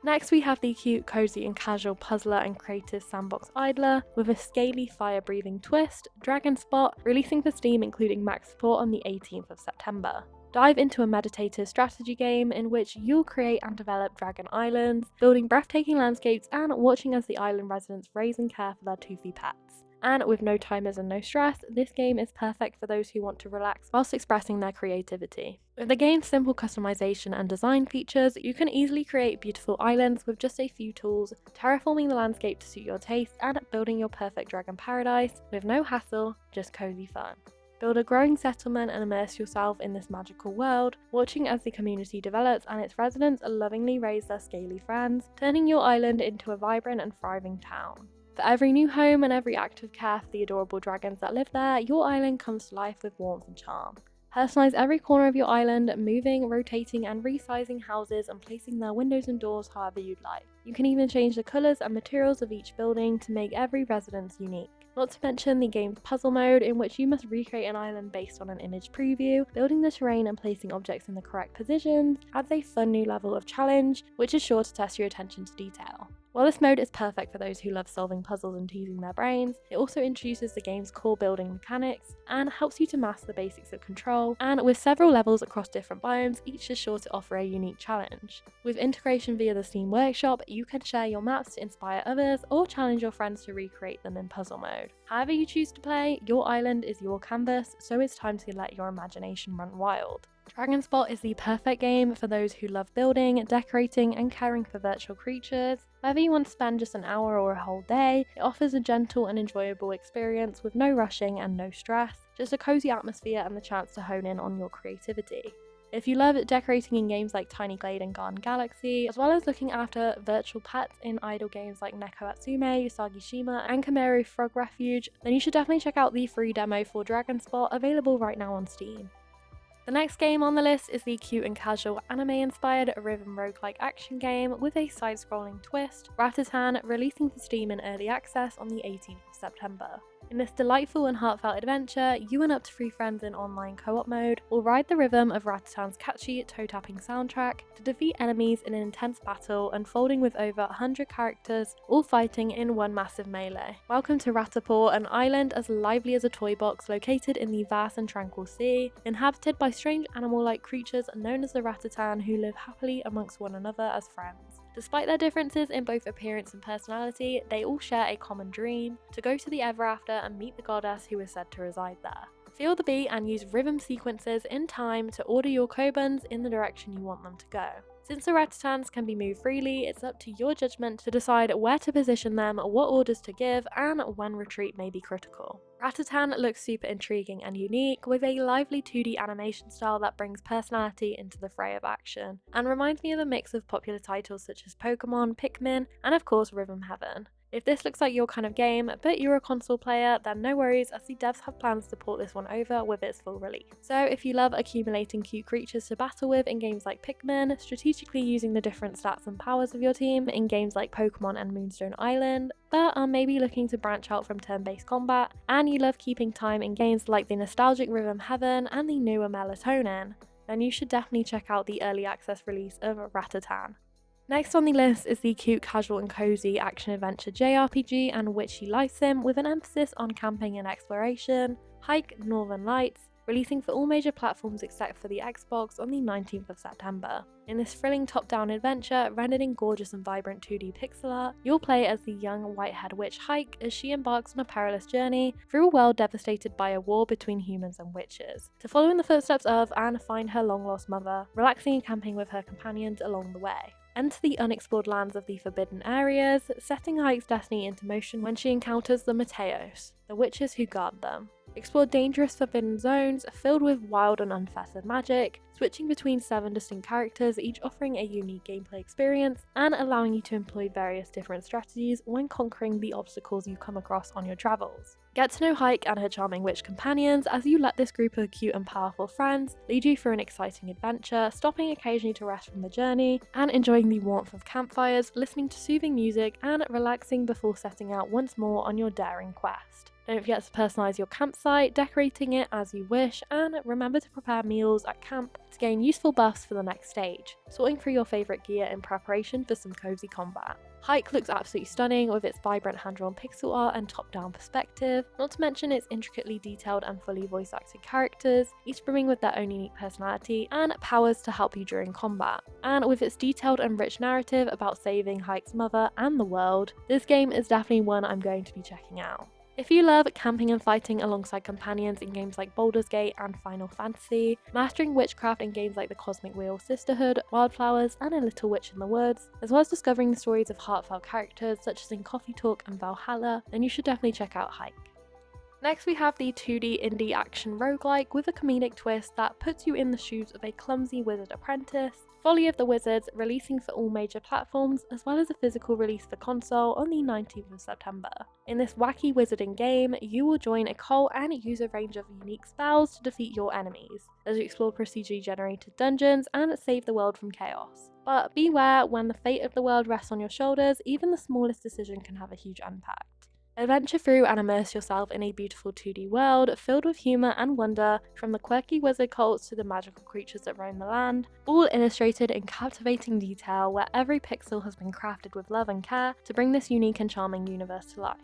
Next we have the cute, cozy and casual puzzler and creative sandbox idler with a scaly fire-breathing twist, Dragon Spot, releasing for Steam including max support on the 18th of September. Dive into a meditative strategy game in which you'll create and develop dragon islands, building breathtaking landscapes and watching as the island residents raise and care for their toothy pets. And with no timers and no stress, this game is perfect for those who want to relax whilst expressing their creativity. With the game's simple customization and design features, you can easily create beautiful islands with just a few tools, terraforming the landscape to suit your taste and building your perfect dragon paradise with no hassle, just cozy fun. Build a growing settlement and immerse yourself in this magical world, watching as the community develops and its residents lovingly raise their scaly friends, turning your island into a vibrant and thriving town. For every new home and every act of care for the adorable dragons that live there, your island comes to life with warmth and charm. Personalize every corner of your island, moving, rotating and resizing houses and placing their windows and doors however you'd like. You can even change the colours and materials of each building to make every residence unique. Not to mention the game's puzzle mode, in which you must recreate an island based on an image preview. Building the terrain and placing objects in the correct positions adds a fun new level of challenge, which is sure to test your attention to detail. While this mode is perfect for those who love solving puzzles and teasing their brains, it also introduces the game's core building mechanics and helps you to master the basics of control, and with several levels across different biomes, each is sure to offer a unique challenge. With integration via the Steam Workshop, you can share your maps to inspire others or challenge your friends to recreate them in puzzle mode. However you choose to play, your island is your canvas, so it's time to let your imagination run wild. Dragon Spot is the perfect game for those who love building, decorating and caring for virtual creatures. Whether you want to spend just an hour or a whole day, it offers a gentle and enjoyable experience with no rushing and no stress, just a cozy atmosphere and the chance to hone in on your creativity. If you love decorating in games like Tiny Glade and Garden Galaxy, as well as looking after virtual pets in idle games like Neko Atsume, Usagi Shima and Kameru Frog Refuge, then you should definitely check out the free demo for Dragon Spot, available right now on Steam. The next game on the list is the cute and casual anime-inspired rhythm roguelike action game with a side-scrolling twist, Ratatan, releasing for Steam in early access on the 18th of September. In this delightful and heartfelt adventure, you and up to 3 friends in online co-op mode will ride the rhythm of Ratatan's catchy toe-tapping soundtrack to defeat enemies in an intense battle unfolding with over 100 characters, all fighting in one massive melee. Welcome to Rataport, an island as lively as a toy box located in the vast and tranquil sea, inhabited by strange animal-like creatures known as the Ratatan who live happily amongst one another as friends. Despite their differences in both appearance and personality, they all share a common dream: to go to the ever after and meet the goddess who is said to reside there. Feel the beat and use rhythm sequences in time to order your kobuns in the direction you want them to go. Since the Ratatans can be moved freely, it's up to your judgment to decide where to position them, what orders to give, and when retreat may be critical. Ratatan looks super intriguing and unique, with a lively 2D animation style that brings personality into the fray of action, and reminds me of a mix of popular titles such as Pokemon, Pikmin, and of course Rhythm Heaven. If this looks like your kind of game, but you're a console player, then no worries, as the devs have plans to port this one over with its full release. So if you love accumulating cute creatures to battle with in games like Pikmin, strategically using the different stats and powers of your team in games like Pokemon and Moonstone Island, but are maybe looking to branch out from turn-based combat, and you love keeping time in games like the nostalgic Rhythm Heaven and the newer Melatonin, then you should definitely check out the early access release of Ratatan. Next on the list is the cute, casual and cozy action-adventure JRPG and witchy life sim with an emphasis on camping and exploration, Hyke Northern Lights, releasing for all major platforms except for the Xbox on the 19th of September. In this thrilling top-down adventure, rendered in gorgeous and vibrant 2D pixel art, you'll play as the young white-haired witch Hyke as she embarks on a perilous journey through a world devastated by a war between humans and witches, to follow in the footsteps of and find her long-lost mother, relaxing and camping with her companions along the way. Enter the unexplored lands of the Forbidden Areas, setting Hyke's destiny into motion when she encounters the Mateos, the witches who guard them. Explore dangerous forbidden zones filled with wild and unfettered magic, switching between 7 distinct characters, each offering a unique gameplay experience and allowing you to employ various different strategies when conquering the obstacles you come across on your travels. Get to know Hyke and her charming witch companions as you let this group of cute and powerful friends lead you through an exciting adventure, stopping occasionally to rest from the journey and enjoying the warmth of campfires, listening to soothing music and relaxing before setting out once more on your daring quest. Don't forget to personalise your campsite, decorating it as you wish, and remember to prepare meals at camp to gain useful buffs for the next stage, sorting through your favourite gear in preparation for some cozy combat. Hyke looks absolutely stunning with its vibrant hand-drawn pixel art and top-down perspective, not to mention its intricately detailed and fully voice-acted characters, each brimming with their own unique personality and powers to help you during combat. And with its detailed and rich narrative about saving Hyke's mother and the world, this game is definitely one I'm going to be checking out. If you love camping and fighting alongside companions in games like Baldur's Gate and Final Fantasy, mastering witchcraft in games like the Cosmic Wheel Sisterhood, Wildflowers, and A Little Witch in the Woods, as well as discovering the stories of heartfelt characters such as in Coffee Talk and Valhalla, then you should definitely check out Hyke. Next we have the 2D indie action roguelike with a comedic twist that puts you in the shoes of a clumsy wizard apprentice, Folly of the Wizards, releasing for all major platforms as well as a physical release for console on the 19th of September. In this wacky wizarding game, you will join a cult and use a range of unique spells to defeat your enemies, as you explore procedurally generated dungeons and save the world from chaos. But beware, when the fate of the world rests on your shoulders, even the smallest decision can have a huge impact. Adventure through and immerse yourself in a beautiful 2D world filled with humour and wonder, from the quirky wizard cults to the magical creatures that roam the land, all illustrated in captivating detail where every pixel has been crafted with love and care to bring this unique and charming universe to life.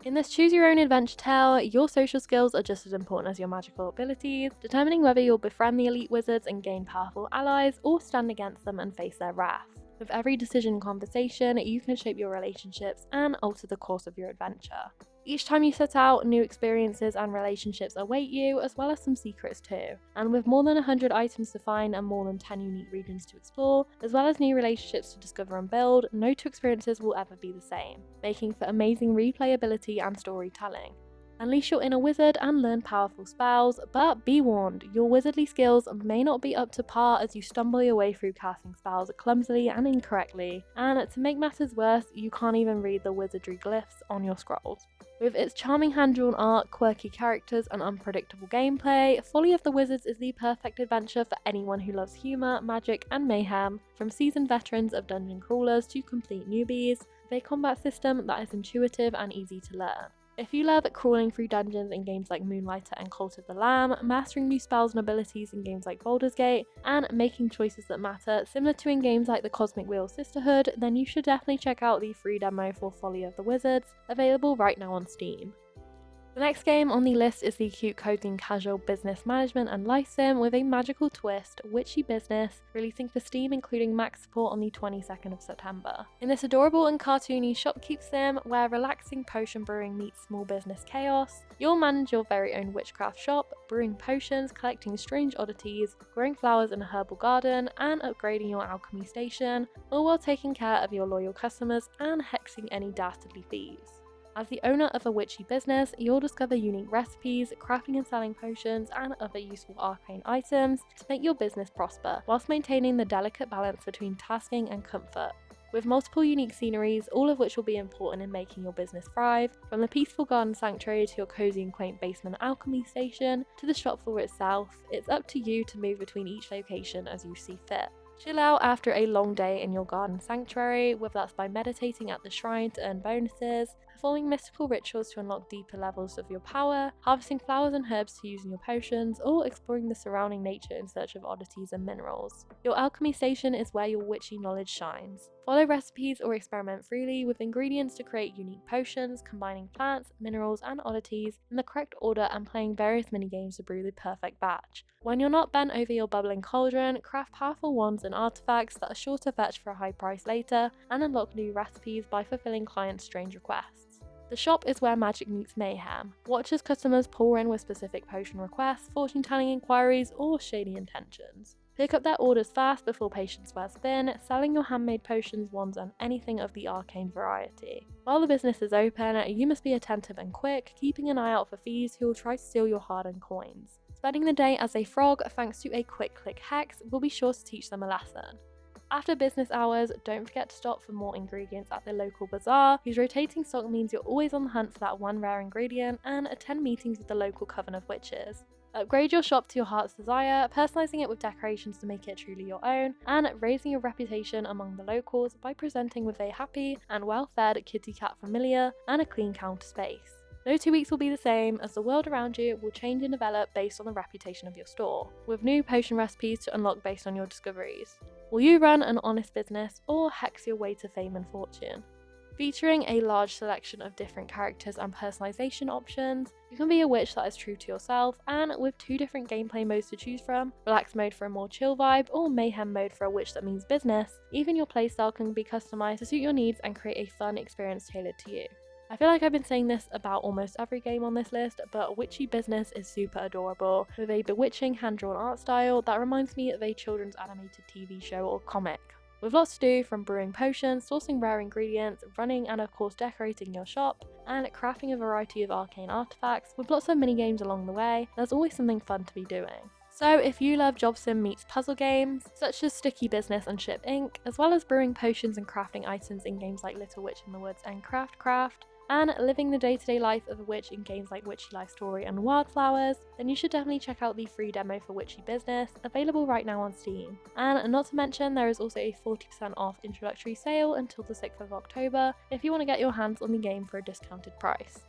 In this choose-your-own adventure tale, your social skills are just as important as your magical abilities, determining whether you'll befriend the elite wizards and gain powerful allies, or stand against them and face their wrath. With every decision and conversation, you can shape your relationships and alter the course of your adventure. Each time you set out, new experiences and relationships await you, as well as some secrets too. And with more than 100 items to find and more than 10 unique regions to explore, as well as new relationships to discover and build, no two experiences will ever be the same, making for amazing replayability and storytelling. Unleash your inner wizard and learn powerful spells, but be warned, your wizardly skills may not be up to par as you stumble your way through casting spells clumsily and incorrectly, and to make matters worse, you can't even read the wizardry glyphs on your scrolls. With its charming hand-drawn art, quirky characters, and unpredictable gameplay, Folly of the Wizards is the perfect adventure for anyone who loves humour, magic, and mayhem, from seasoned veterans of dungeon crawlers to complete newbies, with a combat system that is intuitive and easy to learn. If you love crawling through dungeons in games like Moonlighter and Cult of the Lamb, mastering new spells and abilities in games like Baldur's Gate, and making choices that matter, similar to in games like the Cosmic Wheel Sisterhood, then you should definitely check out the free demo for Folly of the Wizards, available right now on Steam. The next game on the list is the cute cozy and casual business management and life sim with a magical twist, Witchy Business, releasing for Steam including max support on the 22nd of September. In this adorable and cartoony shopkeep sim, where relaxing potion brewing meets small business chaos, you'll manage your very own witchcraft shop, brewing potions, collecting strange oddities, growing flowers in a herbal garden, and upgrading your alchemy station, all while taking care of your loyal customers and hexing any dastardly thieves. As the owner of a witchy business, you'll discover unique recipes, crafting and selling potions, and other useful arcane items to make your business prosper, whilst maintaining the delicate balance between tasking and comfort. With multiple unique sceneries, all of which will be important in making your business thrive, from the peaceful garden sanctuary to your cozy and quaint basement alchemy station, to the shop floor itself, it's up to you to move between each location as you see fit. Chill out after a long day in your garden sanctuary, whether that's by meditating at the shrine to earn bonuses, performing mystical rituals to unlock deeper levels of your power, harvesting flowers and herbs to use in your potions, or exploring the surrounding nature in search of oddities and minerals. Your alchemy station is where your witchy knowledge shines. Follow recipes or experiment freely with ingredients to create unique potions, combining plants, minerals, and oddities in the correct order and playing various minigames to brew the perfect batch. When you're not bent over your bubbling cauldron, craft powerful wands and artifacts that are sure to fetch for a high price later, and unlock new recipes by fulfilling clients' strange requests. The shop is where magic meets mayhem. Watch as customers pour in with specific potion requests, fortune-telling inquiries, or shady intentions. Pick up their orders fast before patience wears thin, selling your handmade potions, wands, and anything of the arcane variety. While the business is open, you must be attentive and quick, keeping an eye out for thieves who will try to steal your hard-earned coins. Spending the day as a frog, thanks to a quick-click hex, will be sure to teach them a lesson. After business hours, don't forget to stop for more ingredients at the local bazaar, whose rotating stock means you're always on the hunt for that one rare ingredient, and attend meetings with the local coven of witches. Upgrade your shop to your heart's desire, personalising it with decorations to make it truly your own, and raising your reputation among the locals by presenting with a happy and well-fed kitty cat familiar and a clean counter space. No 2 weeks will be the same, as the world around you will change and develop based on the reputation of your store, with new potion recipes to unlock based on your discoveries. Will you run an honest business, or hex your way to fame and fortune? Featuring a large selection of different characters and personalization options, you can be a witch that is true to yourself, and with 2 different gameplay modes to choose from, relax mode for a more chill vibe, or mayhem mode for a witch that means business, even your playstyle can be customized to suit your needs and create a fun experience tailored to you. I feel like I've been saying this about almost every game on this list, but Witchy Business is super adorable, with a bewitching hand-drawn art style that reminds me of a children's animated TV show or comic. With lots to do, from brewing potions, sourcing rare ingredients, running and of course decorating your shop, and crafting a variety of arcane artifacts, with lots of minigames along the way, there's always something fun to be doing. So if you love job sim meets puzzle games, such as Sticky Business and Ship Inc., as well as brewing potions and crafting items in games like Little Witch in the Woods and Craft, and living the day-to-day life of a witch in games like Witchy Life Story and Wildflowers, then you should definitely check out the free demo for Witchy Business, available right now on Steam. And not to mention, there is also a 40% off introductory sale until the 6th of October if you want to get your hands on the game for a discounted price.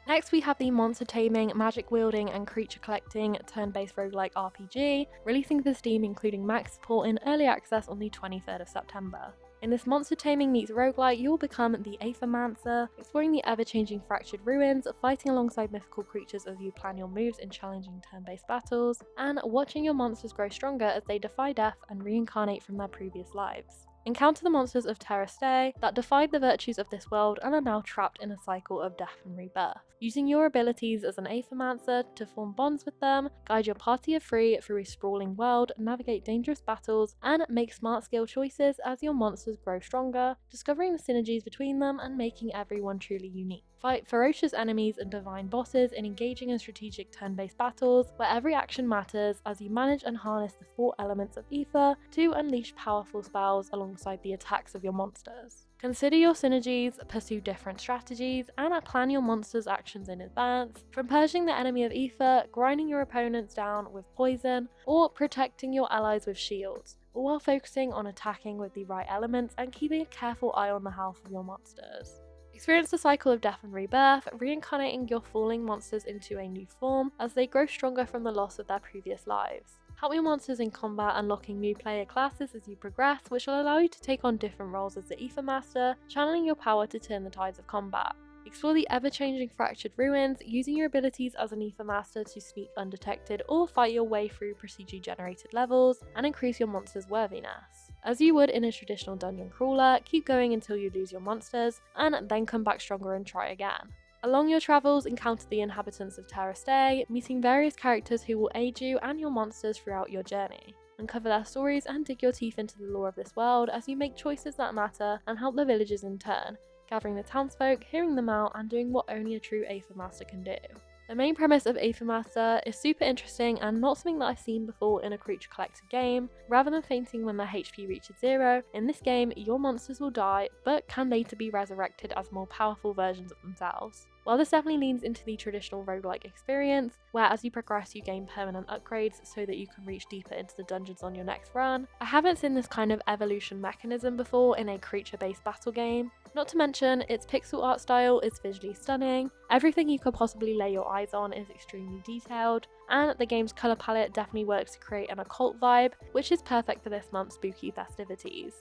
Next we have the monster taming, magic wielding and creature collecting turn-based roguelike RPG, releasing for Steam including max support in early access on the 23rd of September. In this monster taming meets roguelike, you will become the aethermancer, exploring the ever-changing fractured ruins, fighting alongside mythical creatures as you plan your moves in challenging turn-based battles, and watching your monsters grow stronger as they defy death and reincarnate from their previous lives. Encounter the monsters of Terra Stay that defied the virtues of this world and are now trapped in a cycle of death and rebirth. Using your abilities as an aethermancer to form bonds with them, guide your party of 3 through a sprawling world, navigate dangerous battles, and make smart skill choices as your monsters grow stronger, discovering the synergies between them and making everyone truly unique. Fight ferocious enemies and divine bosses in engaging in strategic turn-based battles, where every action matters as you manage and harness the 4 elements of ether to unleash powerful spells alongside the attacks of your monsters. Consider your synergies, pursue different strategies, and plan your monsters' actions in advance, from purging the enemy of ether, grinding your opponents down with poison, or protecting your allies with shields, all while focusing on attacking with the right elements and keeping a careful eye on the health of your monsters. Experience the cycle of death and rebirth, reincarnating your falling monsters into a new form as they grow stronger from the loss of their previous lives. Help your monsters in combat, unlocking new player classes as you progress, which will allow you to take on different roles as the aethermancer, channeling your power to turn the tides of combat. Explore the ever-changing fractured ruins, using your abilities as an aethermancer to sneak undetected or fight your way through procedure-generated levels, and increase your monster's worthiness. As you would in a traditional dungeon crawler, keep going until you lose your monsters, and then come back stronger and try again. Along your travels, encounter the inhabitants of Terra Stay, meeting various characters who will aid you and your monsters throughout your journey. Uncover their stories and dig your teeth into the lore of this world as you make choices that matter and help the villagers in turn, gathering the townsfolk, hearing them out, and doing what only a true aethermancer can do. The main premise of aethermancer is super interesting and not something that I've seen before in a creature collector game. Rather than fainting when their HP reaches 0, in this game your monsters will die but can later be resurrected as more powerful versions of themselves. While this definitely leans into the traditional roguelike experience, where as you progress you gain permanent upgrades so that you can reach deeper into the dungeons on your next run, I haven't seen this kind of evolution mechanism before in a creature-based battle game. Not to mention, its pixel art style is visually stunning, everything you could possibly lay your eyes on is extremely detailed, and the game's colour palette definitely works to create an occult vibe, which is perfect for this month's spooky festivities.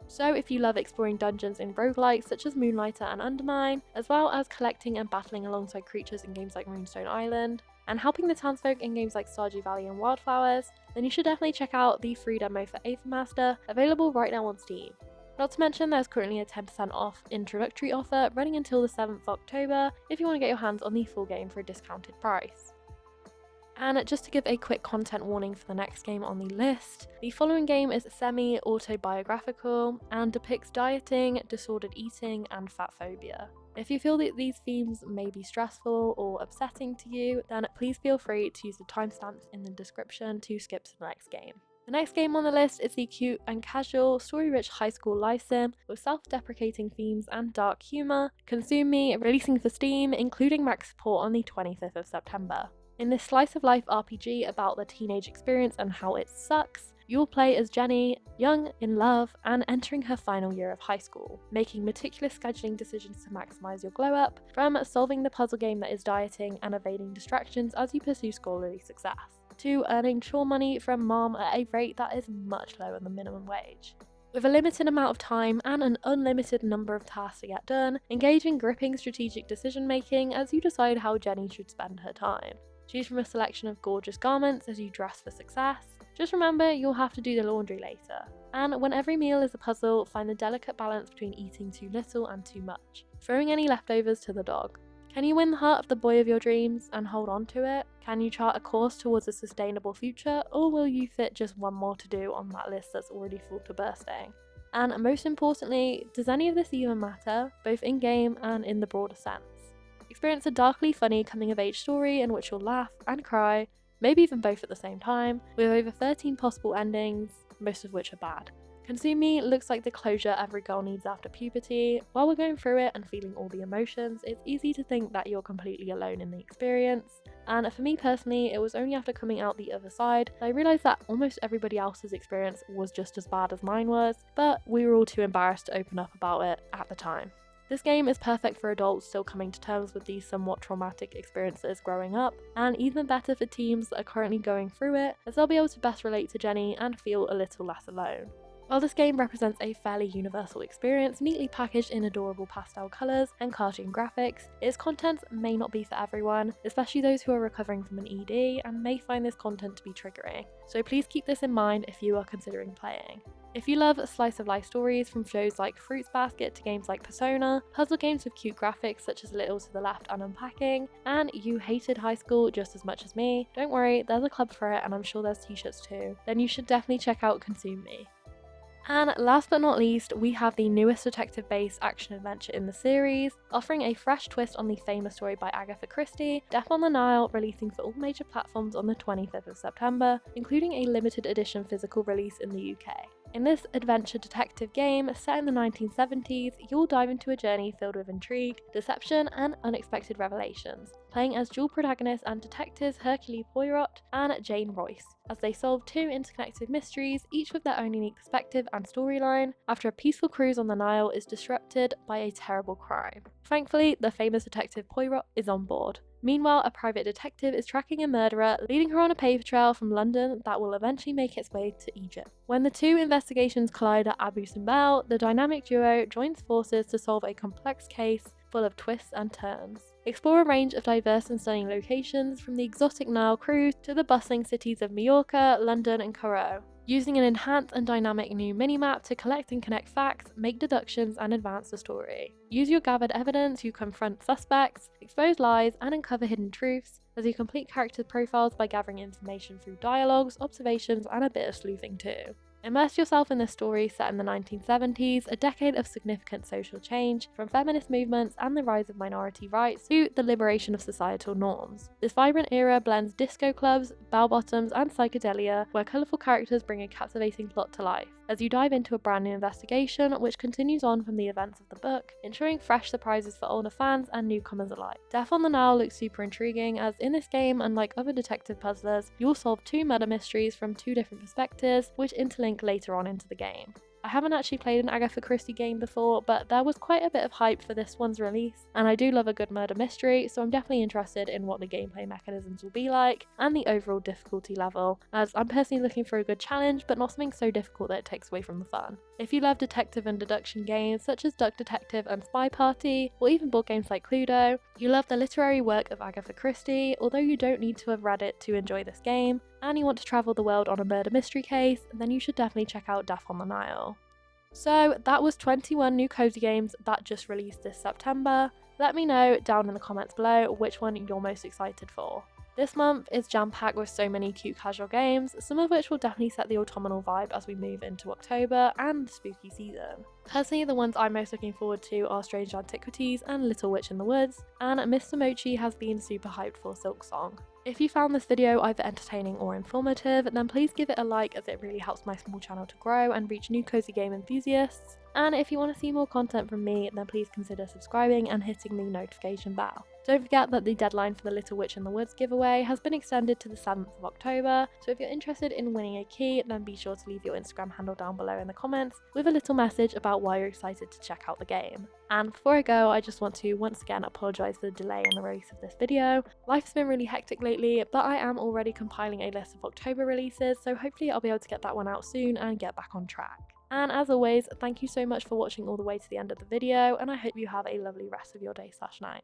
So if you love exploring dungeons in roguelites such as Moonlighter and Undermine, as well as collecting and battling alongside creatures in games like Moonstone Island, and helping the townsfolk in games like Stardew Valley and Wildflowers, then you should definitely check out the free demo for Aethermancer, available right now on Steam. Not to mention there's currently a 10% off introductory offer running until the 7th of October if you want to get your hands on the full game for a discounted price. And just to give a quick content warning for the next game on the list, the following game is semi-autobiographical and depicts dieting, disordered eating, and fat phobia. If you feel that these themes may be stressful or upsetting to you, then please feel free to use the timestamps in the description to skip to the next game. The next game on the list is the cute and casual, story-rich high school life sim with self-deprecating themes and dark humour, Consume Me, releasing for Steam, including max support on the 25th of September. In this slice-of-life RPG about the teenage experience and how it sucks, you will play as Jenny, young, in love, and entering her final year of high school, making meticulous scheduling decisions to maximise your glow-up, from solving the puzzle game that is dieting and evading distractions as you pursue scholarly success, to earning chore money from mom at a rate that is much lower than minimum wage. With a limited amount of time and an unlimited number of tasks to get done, engage in gripping strategic decision making as you decide how Jenny should spend her time. Choose from a selection of gorgeous garments as you dress for success. Just remember you'll have to do the laundry later. And when every meal is a puzzle, find the delicate balance between eating too little and too much, throwing any leftovers to the dog. Can you win the heart of the boy of your dreams and hold on to it? Can you chart a course towards a sustainable future, or will you fit just one more to do on that list that's already full to bursting? And most importantly, does any of this even matter, both in-game and in the broader sense? Experience a darkly funny coming-of-age story in which you'll laugh and cry, maybe even both at the same time, with over 13 possible endings, most of which are bad. Consume Me looks like the closure every girl needs after puberty. While we're going through it and feeling all the emotions, it's easy to think that you're completely alone in the experience. And for me personally, it was only after coming out the other side that I realised that almost everybody else's experience was just as bad as mine was, but we were all too embarrassed to open up about it at the time. This game is perfect for adults still coming to terms with these somewhat traumatic experiences growing up, and even better for teens that are currently going through it, as they'll be able to best relate to Jenny and feel a little less alone. While this game represents a fairly universal experience, neatly packaged in adorable pastel colours and cartoon graphics, its content may not be for everyone, especially those who are recovering from an ED and may find this content to be triggering, so please keep this in mind if you are considering playing. If you love slice-of-life stories from shows like Fruits Basket to games like Persona, puzzle games with cute graphics such as Little to the Left and Unpacking, and you hated high school just as much as me, don't worry, there's a club for it and I'm sure there's t-shirts too, then you should definitely check out Consume Me. And last but not least, we have the newest detective-based action-adventure in the series, offering a fresh twist on the famous story by Agatha Christie, Death on the Nile, releasing for all major platforms on the 25th of September, including a limited edition physical release in the UK. In this adventure detective game, set in the 1970s, you'll dive into a journey filled with intrigue, deception, and unexpected revelations, playing as dual protagonists and detectives Hercule Poirot and Jane Royce, as they solve two interconnected mysteries, each with their own unique perspective and storyline, after a peaceful cruise on the Nile is disrupted by a terrible crime. Thankfully, the famous detective Poirot is on board. Meanwhile, a private detective is tracking a murderer, leading her on a paper trail from London that will eventually make its way to Egypt. When the two investigations collide at Abu Simbel, the dynamic duo joins forces to solve a complex case full of twists and turns. Explore a range of diverse and stunning locations, from the exotic Nile cruise to the bustling cities of Majorca, London and Cairo. Using an enhanced and dynamic new minimap to collect and connect facts, make deductions and advance the story. Use your gathered evidence, you confront suspects, expose lies and uncover hidden truths, as you complete character profiles by gathering information through dialogues, observations and a bit of sleuthing too. Immerse yourself in this story set in the 1970s, a decade of significant social change, from feminist movements and the rise of minority rights to the liberation of societal norms. This vibrant era blends disco clubs, bell-bottoms and psychedelia, where colourful characters bring a captivating plot to life, as you dive into a brand new investigation which continues on from the events of the book, ensuring fresh surprises for older fans and newcomers alike. Death on the Nile looks super intriguing, as in this game, unlike other detective puzzlers, you'll solve two murder mysteries from two different perspectives, which interlink later on into the game. I haven't actually played an Agatha Christie game before, but there was quite a bit of hype for this one's release, and I do love a good murder mystery, so I'm definitely interested in what the gameplay mechanisms will be like and the overall difficulty level, as I'm personally looking for a good challenge but not something so difficult that it takes away from the fun. If you love detective and deduction games such as Duck Detective and Spy Party, or even board games like Cluedo, you love the literary work of Agatha Christie, although you don't need to have read it to enjoy this game, and you want to travel the world on a murder mystery case, then you should definitely check out Death on the Nile. So that was 21 new cozy games that just released this September. Let me know down in the comments below which one you're most excited for. This month is jam-packed with so many cute casual games, some of which will definitely set the autumnal vibe as we move into October and the spooky season. Personally, the ones I'm most looking forward to are Strange Antiquities and Little Witch in the Woods, and Mr. Mochi has been super hyped for Silksong. If you found this video either entertaining or informative, then please give it a like, as it really helps my small channel to grow and reach new cozy game enthusiasts. And if you want to see more content from me, then please consider subscribing and hitting the notification bell. Don't forget that the deadline for the Little Witch in the Woods giveaway has been extended to the 7th of October, so if you're interested in winning a key, then be sure to leave your Instagram handle down below in the comments with a little message about why you're excited to check out the game. And before I go, I just want to once again apologise for the delay in the release of this video. Life's been really hectic lately, but I am already compiling a list of October releases, so hopefully I'll be able to get that one out soon and get back on track. And as always, thank you so much for watching all the way to the end of the video, and I hope you have a lovely rest of your day/night.